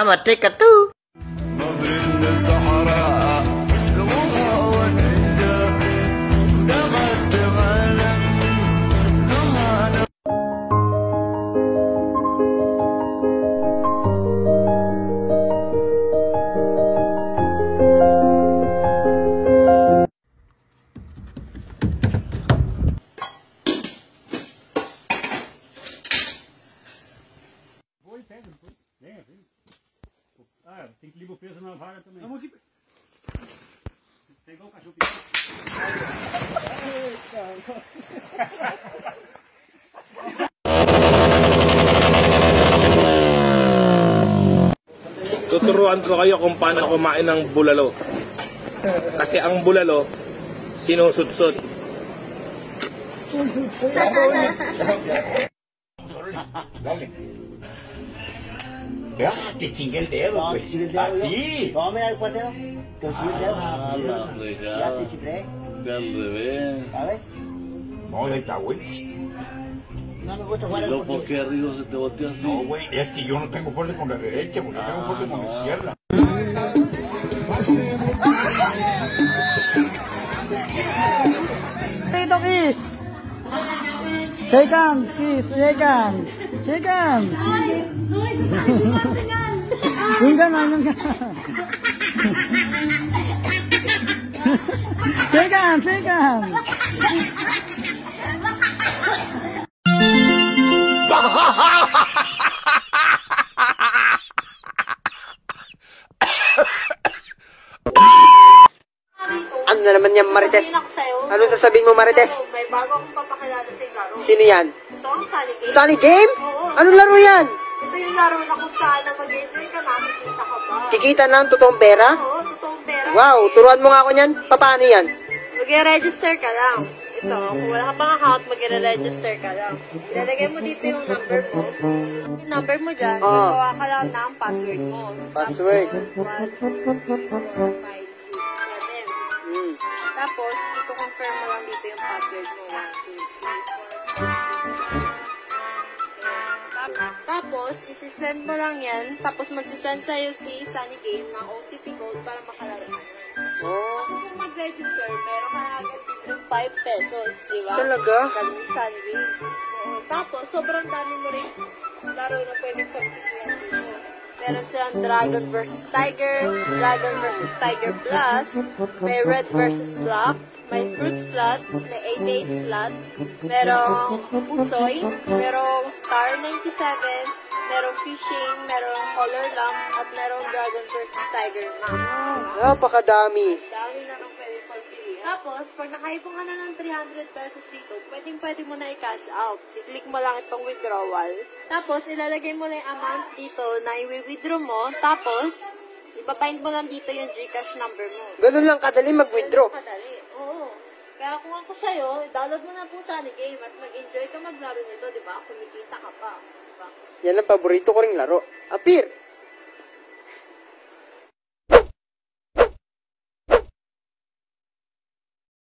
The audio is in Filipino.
I'ma take a two. Ah, 5,000 pesos na vaga também. Vamos aqui. Pegou o cachorro pequeno. Tuturuan ko kayo kung paano kumain ng bulalo. Kasi ang bulalo, sinusutsut. Dale. Ya, te chingué el dedo, güey. A ti. Toma el cuatero. Te chingué el dedo. Ya te chingué. Al revés. ¿Sabes? No, ahí está, güey. No me gusta jugar ¿Pero por qué arriba se te voltea así? No, güey, es que yo no tengo fuerza con la derecha, güey. Yo tengo fuerza con la izquierda. Dito, kiss! Shake hands, kiss! Shake hands! Shake hands! Yung ganon, yung ganon. Shake hands! Shake hands! Ano na naman yan, Marites? Ano sasabihin mo, Marites? May bago akong papakilala sa laro. Sino yan? Ito ang Sunny Game. Sunny Game? Oo. Anong laro yan? Ito yung laro na kung saan na mag-enjoy ka, makikita ka ba? Kikita ng totoong pera? Oo, totoong pera. Wow, turuan mo nga ako niyan. Paano yan? Mag-register ka lang. Ito, kung wala ka pang account, mag-register ka lang. Ilalagay mo dito yung number mo. Yung number mo dyan, magawa ka lang ng password mo. Password? 1, 2, 3, 4, 5, 6, 7. Tapos, i-confirm mo lang dito yung password mo. 1, 2, 3, 4, 5, 6, 7. Tapos, isi-send mo lang yan. Tapos, magsisend sa'yo si Sunny Game ng OTP code para makalaro ka. Oh, Kung mag-register, meron ka na agad libreng 5 pesos, di ba? Talaga? Galing ni Sunny Game. Oo. Tapos, sobrang dami mo rin laro na pwedeng pagpilihan dito. Meron silang Dragon vs. Tiger, Dragon vs. Tiger Plus, may Red vs. Black, may Fruit Slot, may 88 Slot, merong Pusoy, merong Star 97, merong Fishing, merong Color Lamp, at merong Dragon vs. Tiger Map. napakadami. Dami na nang pwedeng pagpilihan. Tapos, pag nakaipon ka na ng 300 pesos dito, pwede mo na i-cash out. I-click mo lang itong withdrawal. Tapos, ilalagay mo na yung amount dito na i-withdraw mo. Tapos, ipapind mo lang dito yung Gcash number mo. Ganun lang kadali mag-withdraw. Kadali. Oo. Kaya kung ako sa'yo, download mo na po Sunny Game at mag-enjoy ka maglaro nito, di ba? Kumikita ka pa. Di ba? Yan ang paborito ko ring laro. Apir,